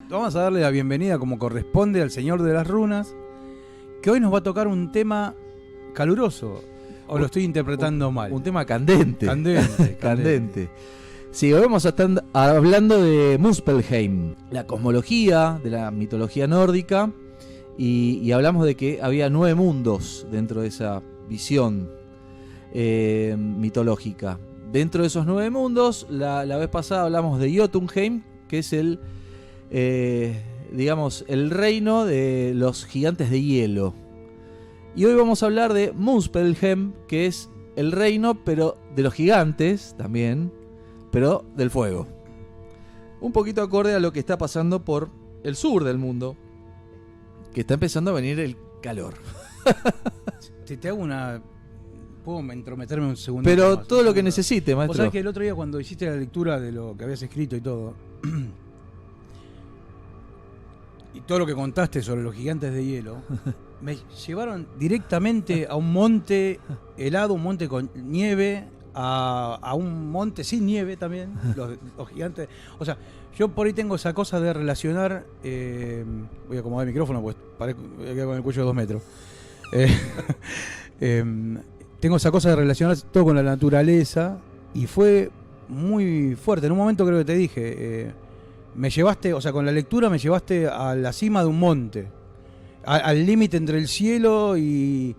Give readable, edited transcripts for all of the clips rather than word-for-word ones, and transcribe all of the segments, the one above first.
vamos a darle la bienvenida como corresponde al Señor de las Runas, que hoy nos va a tocar un tema caluroso. ¿O lo estoy interpretando mal? Un tema candente. Candente. Sí, hoy vamos a estar hablando de Muspelheim, la cosmología de la mitología nórdica, y hablamos de que había 9 mundos dentro de esa visión mitológica. Dentro de esos 9 mundos, la vez pasada hablamos de Jotunheim, que es el reino de los gigantes de hielo. Y hoy vamos a hablar de Muspelheim, que es el reino pero de los gigantes también, pero del fuego. Un poquito acorde a lo que está pasando por el sur del mundo, que está empezando a venir el calor. Te hago una... ¿Puedo entrometerme un segundo? Pero más? todo lo que necesite, maestro. Vos sabés que el otro día cuando hiciste la lectura de lo que habías escrito y todo, y todo lo que contaste sobre los gigantes de hielo, me llevaron directamente a un monte helado, un monte con nieve, a un monte sin nieve también, los gigantes. O sea, yo por ahí tengo esa cosa de relacionar, voy a acomodar el micrófono, pues parezco voy a quedar con el cuello de 2 metros. Tengo esa cosa de relacionar todo con la naturaleza, y fue muy fuerte. En un momento creo que te dije, me llevaste, o sea, con la lectura me llevaste a la cima de un monte, al límite entre el cielo y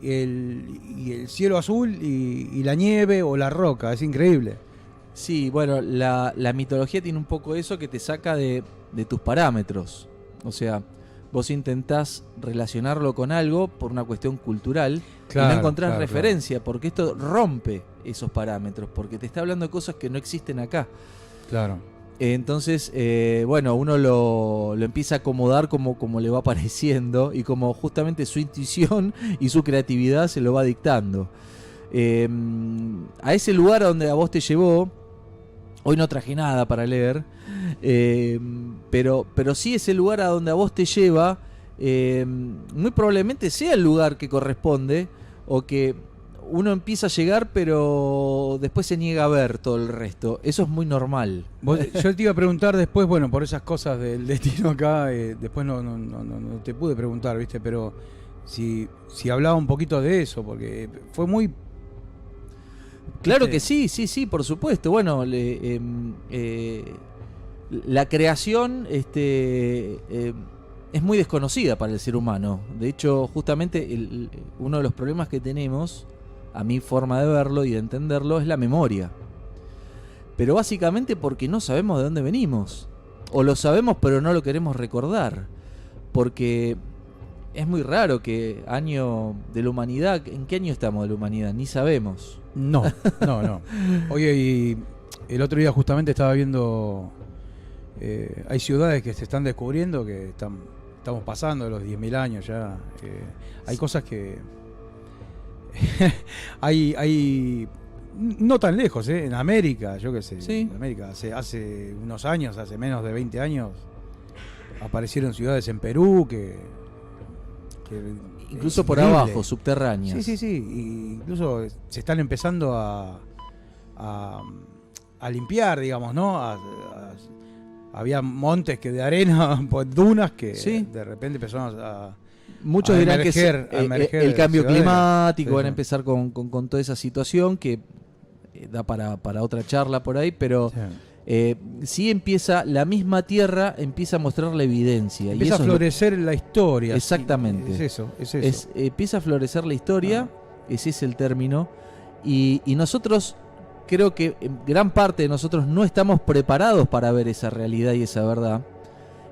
el cielo azul y la nieve o la roca. Es increíble. Sí, bueno, la mitología tiene un poco eso que te saca de tus parámetros. O sea, vos intentás relacionarlo con algo por una cuestión cultural, claro, y no encontrás referencia, porque esto rompe esos parámetros, porque te está hablando de cosas que no existen acá. Claro. Entonces, uno lo empieza a acomodar como le va pareciendo, y como justamente su intuición y su creatividad se lo va dictando. A ese lugar a donde a vos te llevó, hoy no traje nada para leer, pero sí ese lugar a donde a vos te lleva, muy probablemente sea el lugar que corresponde, o que uno empieza a llegar pero después se niega a ver todo el resto. Eso es muy normal. Yo te iba a preguntar después, bueno, por esas cosas del destino acá, después no te pude preguntar, ¿viste? Pero si hablaba un poquito de eso, porque fue muy... Claro que sí, por supuesto. Bueno, la creación es muy desconocida para el ser humano. De hecho, justamente uno de los problemas que tenemos, a mi forma de verlo y de entenderlo, es la memoria. Pero básicamente porque no sabemos de dónde venimos. O lo sabemos pero no lo queremos recordar. Porque es muy raro que año de la humanidad... ¿En qué año estamos de la humanidad? Ni sabemos. No. Oye, y el otro día justamente estaba viendo... hay ciudades que se están descubriendo, que estamos pasando de los 10.000 años ya. Hay cosas que... hay no tan lejos, en América, yo qué sé. Sí. En América, hace unos años, hace menos de 20 años, aparecieron ciudades en Perú que incluso por abajo, subterráneas. Sí. Y incluso se están empezando a limpiar, digamos, ¿no? Había montes que de arena, pues dunas que sí, de repente empezaron a... Muchos dirán emerger, que es el cambio climático, sí, van a empezar con toda esa situación que da para otra charla por ahí, pero sí empieza, la misma tierra empieza a mostrar la evidencia. Empieza a florecer la historia. Exactamente. Es eso. Empieza a florecer la historia, ese es el término, y nosotros, creo que gran parte de nosotros no estamos preparados para ver esa realidad y esa verdad,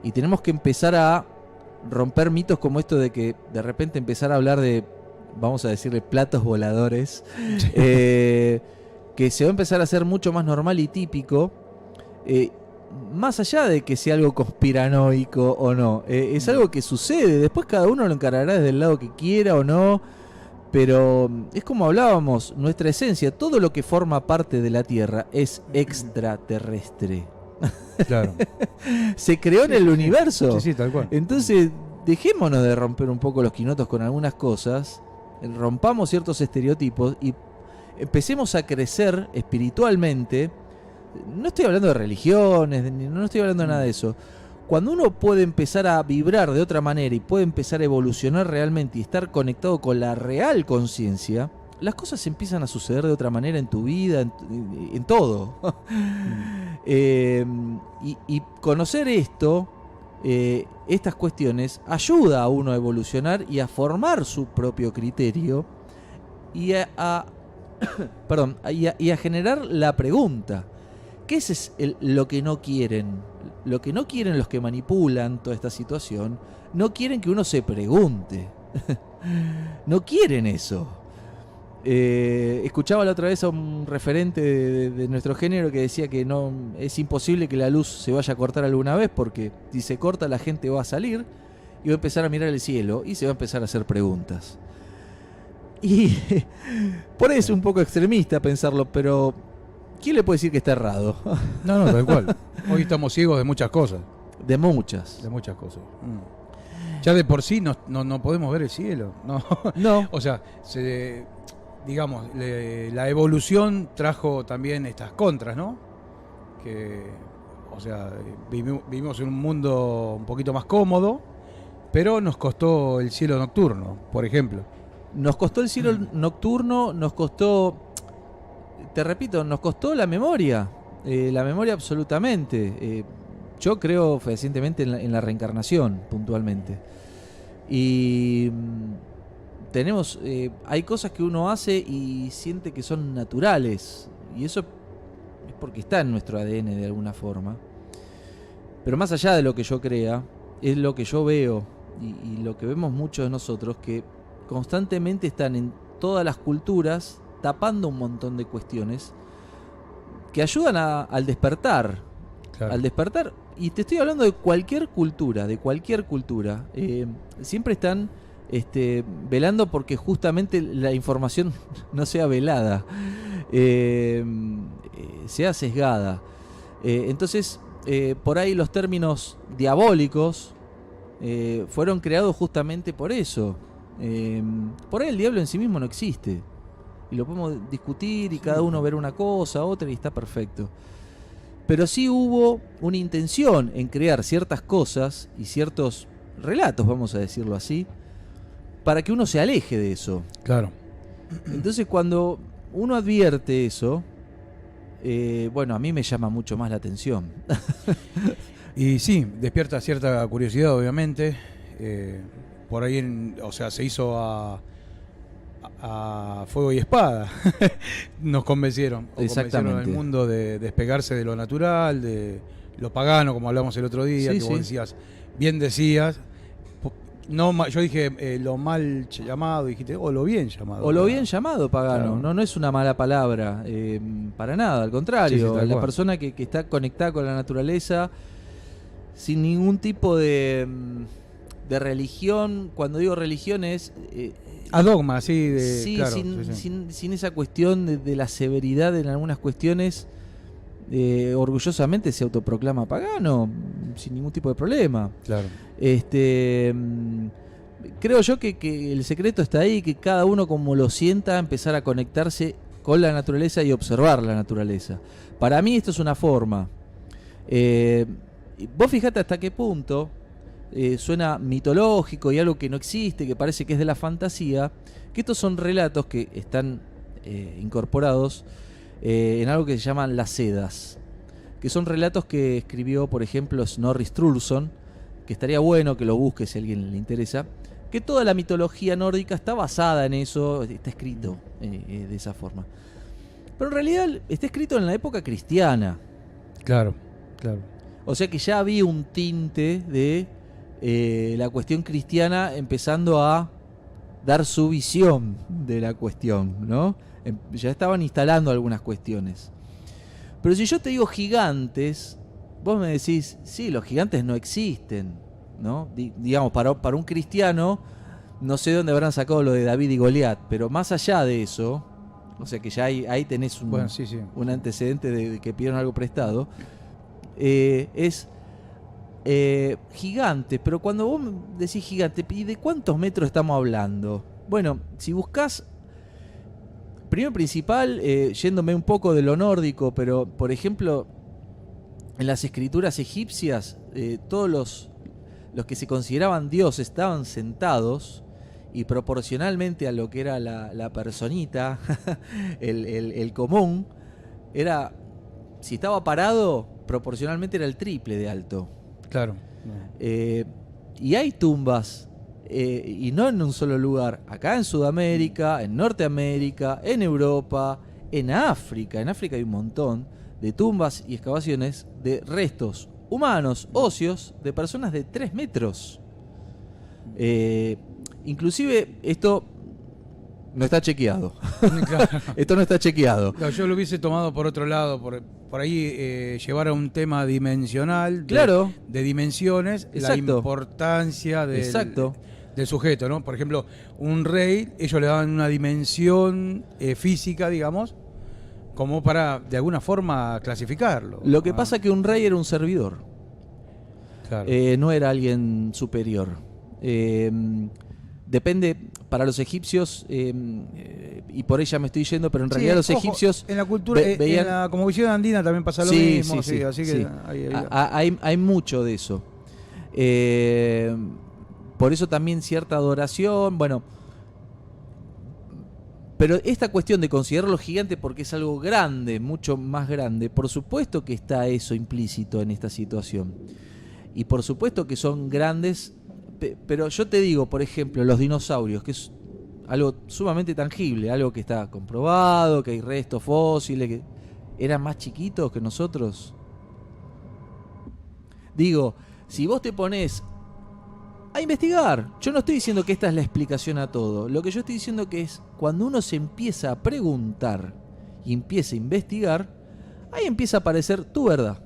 y tenemos que empezar a romper mitos como esto de que de repente empezar a hablar de, vamos a decirle, platos voladores, que se va a empezar a hacer mucho más normal y típico, más allá de que sea algo conspiranoico o no. Es algo que sucede, después cada uno lo encarará desde el lado que quiera o no, pero es como hablábamos, nuestra esencia, todo lo que forma parte de la Tierra es extraterrestre. Claro. Se creó en el universo. Sí, tal cual. Entonces, dejémonos de romper un poco los quinotos con algunas cosas, rompamos ciertos estereotipos y empecemos a crecer espiritualmente. No estoy hablando de religiones, no estoy hablando de nada de eso. cuando uno puede empezar a vibrar de otra manera y puede empezar a evolucionar realmente y estar conectado con la real conciencia, las cosas empiezan a suceder de otra manera en tu vida, en todo. Y conocer esto, estas cuestiones, ayuda a uno a evolucionar y a formar su propio criterio y y a generar la pregunta. ¿Qué es lo que no quieren? Lo que no quieren los que manipulan toda esta situación, no quieren que uno se pregunte. No quieren eso. Escuchaba la otra vez a un referente de nuestro género que decía que no es imposible que la luz se vaya a cortar alguna vez, porque si se corta la gente va a salir y va a empezar a mirar el cielo y se va a empezar a hacer preguntas. Y por ahí es un poco extremista pensarlo, pero ¿quién le puede decir que está errado? No, tal cual. Hoy estamos ciegos de muchas cosas. De muchas. De muchas cosas. Ya de por sí no podemos ver el cielo. No. O sea, digamos, la evolución trajo también estas contras, ¿no? Que, o sea, vivimos en un mundo un poquito más cómodo, pero nos costó el cielo nocturno, por ejemplo. Nos costó el cielo nocturno, nos costó, te repito, nos costó la memoria absolutamente. Yo creo fehacientemente en la reencarnación, puntualmente. Y tenemos, hay cosas que uno hace y siente que son naturales, y eso es porque está en nuestro ADN de alguna forma. Pero más allá de lo que yo crea, es lo que yo veo y lo que vemos muchos de nosotros, que constantemente están en todas las culturas tapando un montón de cuestiones que ayudan al despertar. Claro. Al despertar, y te estoy hablando de cualquier cultura, siempre están velando porque justamente la información no sea velada, sea sesgada. Entonces, por ahí los términos diabólicos fueron creados justamente por eso. Por ahí el diablo en sí mismo no existe, y lo podemos discutir y cada uno ver una cosa, otra, y está perfecto. Pero sí hubo una intención en crear ciertas cosas y ciertos relatos, vamos a decirlo así, para que uno se aleje de eso. Claro. Entonces, cuando uno advierte eso, bueno, a mí me llama mucho más la atención. Y sí, despierta cierta curiosidad, obviamente. Por ahí, o sea, se hizo a fuego y espada. Nos convencieron. Exactamente. Convencieron al mundo de despegarse de lo natural, de lo pagano, como hablamos el otro día, que vos decías, bien decías. No, yo dije lo mal llamado, dijiste, o lo bien llamado. O lo bien llamado pagano. Claro. No es una mala palabra, para nada, al contrario. Sí, la persona que está conectada con la naturaleza, sin ningún tipo de religión. Cuando digo religión es a dogma, sí, claro, sin esa cuestión de la severidad en algunas cuestiones, orgullosamente se autoproclama pagano sin ningún tipo de problema. Claro. Creo yo que el secreto está ahí, que cada uno como lo sienta, empezar a conectarse con la naturaleza y observar la naturaleza. Para mí esto es una forma. Vos fijate hasta qué punto suena mitológico y algo que no existe, que parece que es de la fantasía, que estos son relatos que están incorporados en algo que se llaman las Edas, que son relatos que escribió, por ejemplo, Snorri Sturluson, que estaría bueno que lo busque si a alguien le interesa, que toda la mitología nórdica está basada en eso, está escrito de esa forma. Pero en realidad está escrito en la época cristiana. Claro. O sea que ya había un tinte de la cuestión cristiana empezando a dar su visión de la cuestión, ¿no? Ya estaban instalando algunas cuestiones. Pero si yo te digo gigantes, vos me decís, sí, los gigantes no existen, ¿no? Digamos, para un cristiano, no sé dónde habrán sacado lo de David y Goliat, pero más allá de eso, o sea que ya ahí tenés un antecedente de que pidieron algo prestado, es gigante. Pero cuando vos decís gigante, ¿y de cuántos metros estamos hablando? Bueno, si buscás, primero principal, yéndome un poco de lo nórdico, pero por ejemplo, en las escrituras egipcias, todos los que se consideraban dioses estaban sentados y proporcionalmente a lo que era la personita, el común, era, si estaba parado, proporcionalmente era el triple de alto. Claro. Y hay tumbas, y no en un solo lugar, acá en Sudamérica, en Norteamérica, en Europa, en África. En África hay un montón de tumbas y excavaciones de restos humanos, óseos, de personas de 3 metros. Inclusive esto no está chequeado. Claro. Esto no está chequeado. No, yo lo hubiese tomado por otro lado, por ahí llevar a un tema dimensional, Claro. de dimensiones, Exacto. la importancia Exacto. del sujeto, ¿no? Por ejemplo, un rey, ellos le daban una dimensión física, digamos, como para de alguna forma clasificarlo. Lo que pasa es que un rey era un servidor, Claro. no era alguien superior. Depende, para los egipcios, y por ella me estoy yendo, pero en realidad los ojo, egipcios en la cultura, veían... en la cosmovisión andina también pasa lo Sí, mismo, sí, sí, así sí. que Hay mucho de eso. Por eso también cierta adoración, bueno. Pero esta cuestión de considerarlo gigante porque es algo grande, mucho más grande, por supuesto que está eso implícito en esta situación. Y por supuesto que son grandes, pero yo te digo, por ejemplo, los dinosaurios, que es algo sumamente tangible, algo que está comprobado, que hay restos fósiles, que eran más chiquitos que nosotros. Digo, si vos te pones a investigar, yo no estoy diciendo que esta es la explicación a todo, lo que yo estoy diciendo que es cuando uno se empieza a preguntar y empieza a investigar, ahí empieza a aparecer tu verdad.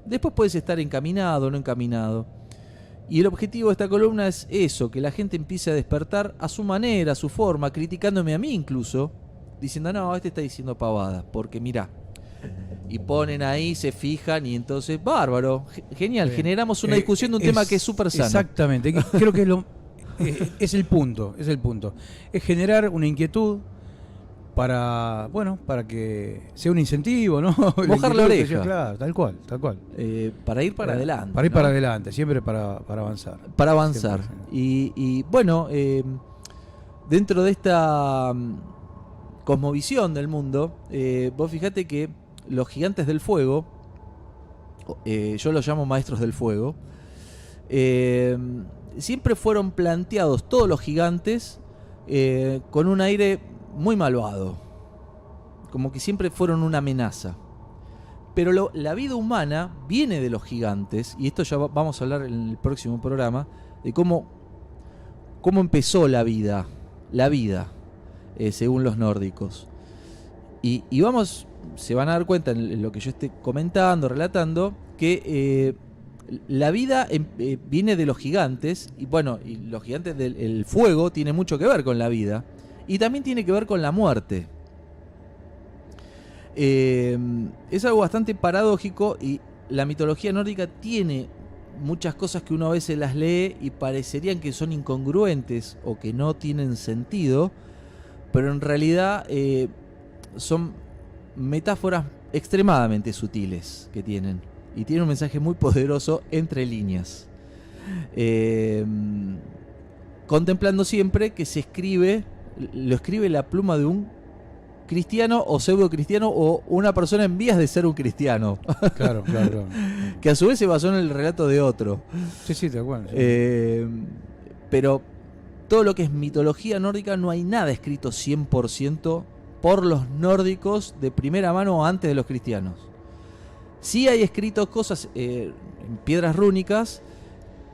Después puedes estar encaminado o no encaminado. Y el objetivo de esta columna es eso, que la gente empiece a despertar a su manera, a su forma, criticándome a mí incluso, diciendo, no, este está diciendo pavada, porque mirá. Y ponen ahí, se fijan y entonces, bárbaro, genial, generamos una discusión de un tema que es súper sano. Exactamente, creo que es el punto, es generar una inquietud para que sea un incentivo, ¿no? Mojar la oreja. Claro, tal cual. Para ir para adelante. Para ir ¿no? para adelante, siempre para avanzar. Para avanzar. Siempre. Y bueno, dentro de esta cosmovisión del mundo, vos fijate que los gigantes del fuego, yo los llamo maestros del fuego, siempre fueron planteados todos los gigantes con un aire muy malvado, como que siempre fueron una amenaza. Pero la vida humana viene de los gigantes, y esto ya vamos a hablar en el próximo programa, de cómo empezó la vida, según los nórdicos. Y se van a dar cuenta en lo que yo esté comentando, relatando, que la vida viene de los gigantes, y bueno, y los gigantes del fuego tiene mucho que ver con la vida, y también tiene que ver con la muerte. Es algo bastante paradójico, y la mitología nórdica tiene muchas cosas que uno a veces las lee y parecerían que son incongruentes o que no tienen sentido, pero en realidad son metáforas extremadamente sutiles que tienen, y tienen un mensaje muy poderoso entre líneas, contemplando siempre que lo escribe la pluma de un cristiano o pseudo cristiano o una persona en vías de ser un cristiano. Claro. Que a su vez se basó en el relato de otro. Sí, te acuerdo. Pero todo lo que es mitología nórdica no hay nada escrito 100% por los nórdicos de primera mano antes de los cristianos. Sí hay escritos cosas en piedras rúnicas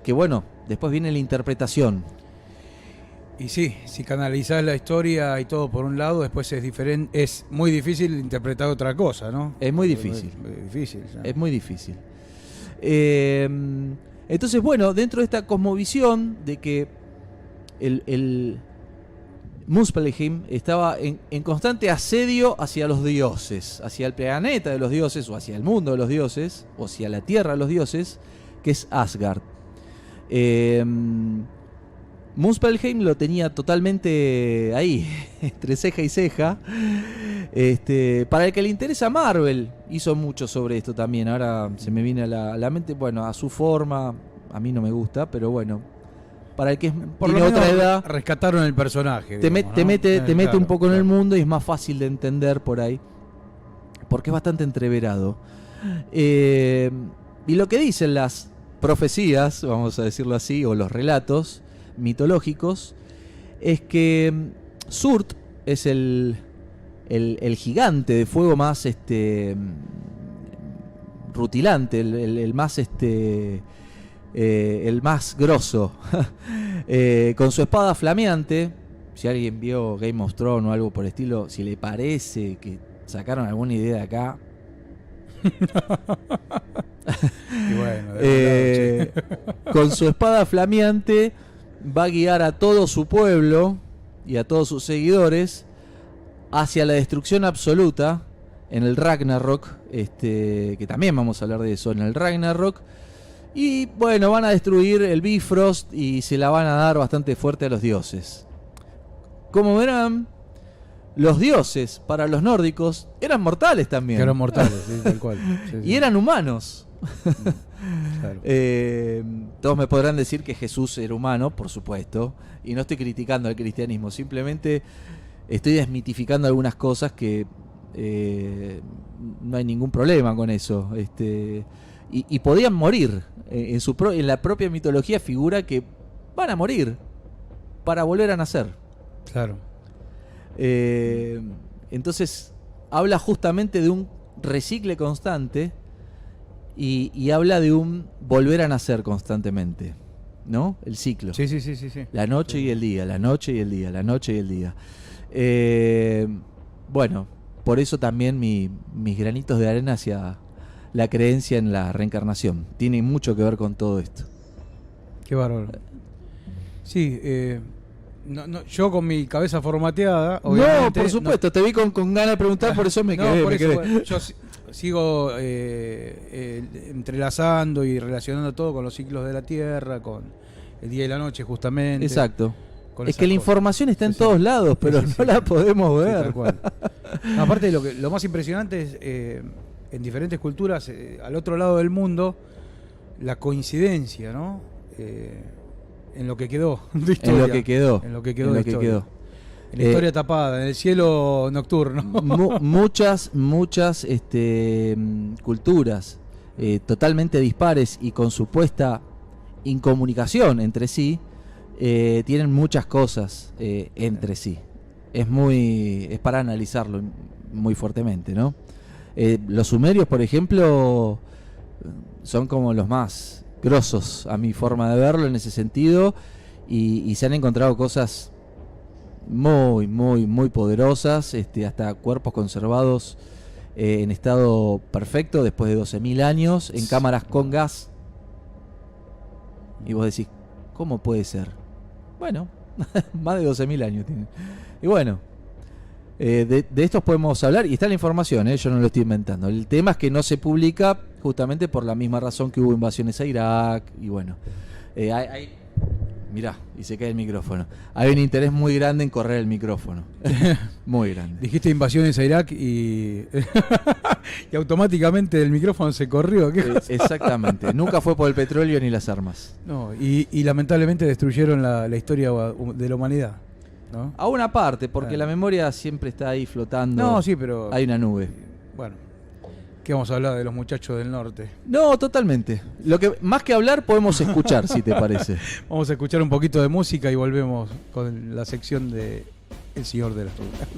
que bueno, después viene la interpretación. Y sí, si canalizás la historia y todo por un lado, después es muy difícil interpretar otra cosa, ¿no? Es muy difícil. Es muy difícil. Entonces, bueno, dentro de esta cosmovisión de que el Muspelheim estaba en constante asedio hacia los dioses, hacia el planeta de los dioses, o hacia el mundo de los dioses, o hacia la tierra de los dioses, que es Asgard. Muspelheim lo tenía totalmente ahí, entre ceja y ceja, Para el que le interesa Marvel, hizo mucho sobre esto también. Ahora se me viene a la mente, bueno, a su forma, a mí no me gusta, pero bueno, para el que Por tiene lo otra menos edad, rescataron el personaje. te digamos, mete claro, un poco en claro. el mundo y es más fácil de entender por ahí, porque es bastante entreverado. Y lo que dicen las profecías, vamos a decirlo así, o los relatos mitológicos, es que Surt es el gigante de fuego más rutilante, el más el más grosso, con su espada flameante. Si alguien vio Game of Thrones o algo por el estilo, si le parece que sacaron alguna idea de acá, Y bueno, con su espada flameante va a guiar a todo su pueblo y a todos sus seguidores hacia la destrucción absoluta en el Ragnarok, que también vamos a hablar de eso en el Ragnarok. Y bueno, van a destruir el Bifrost y se la van a dar bastante fuerte a los dioses. Como verán, los dioses para los nórdicos eran mortales también. que eran mortales, sí, tal cual. Sí, Y sí. eran humanos. Claro. Todos me podrán decir que Jesús era humano, por supuesto, y no estoy criticando al cristianismo, simplemente estoy desmitificando algunas cosas que no hay ningún problema con eso. Y podían morir. En la propia mitología figura que van a morir para volver a nacer. Claro. Entonces habla justamente de un recicle constante y habla de un volver a nacer constantemente, ¿no? El ciclo. Sí, sí, sí, sí, sí. La noche y el día, la noche y el día, la noche y el día. Bueno, por eso también mis granitos de arena hacia la creencia en la reencarnación. Tiene mucho que ver con todo esto. Qué bárbaro. Sí, yo con mi cabeza formateada, obviamente. No, por supuesto, te vi con ganas de preguntar, por eso me quedé. por me eso, quedé. bueno, yo sigo entrelazando y relacionando todo con los ciclos de la Tierra, con el día y la noche, justamente. Exacto. con Es esas que la cosas. información está en Sí, sí. todos lados, pero Sí, sí, no sí. la podemos Sí, ver. tal cual. No, aparte, lo más impresionante es en diferentes culturas, al otro lado del mundo, la coincidencia, ¿no? En lo que quedó de historia. En lo que quedó. En lo que quedó en de lo que historia. quedó. En la historia tapada, en el cielo nocturno. Muchas culturas totalmente dispares y con supuesta incomunicación entre sí, tienen muchas cosas entre sí. Es para analizarlo muy fuertemente, ¿no? Los sumerios, por ejemplo, son como los más grosos a mi forma de verlo en ese sentido, y se han encontrado cosas muy, muy, muy poderosas, hasta cuerpos conservados en estado perfecto después de 12.000 años en cámaras con gas. Y vos decís, ¿cómo puede ser? Bueno, más de 12.000 años tienen. Y bueno, de estos podemos hablar, y está la información, yo no lo estoy inventando. El tema es que no se publica justamente por la misma razón que hubo invasiones a Irak. Y bueno, mirá, y se cae el micrófono. Hay un interés muy grande en correr el micrófono. Muy grande. Dijiste invasiones a Irak y y automáticamente el micrófono se corrió. ¿Qué cosa? Exactamente. Nunca fue por el petróleo ni las armas. No, y lamentablemente destruyeron la historia de la humanidad, ¿no? A una parte, porque Ah. la memoria siempre está ahí flotando. No, sí, pero Hay una nube. bueno, ¿qué vamos a hablar de los muchachos del norte? No, totalmente. Lo que más que hablar podemos escuchar, si te parece. Vamos a escuchar un poquito de música y volvemos con la sección de El Señor de las Rutas.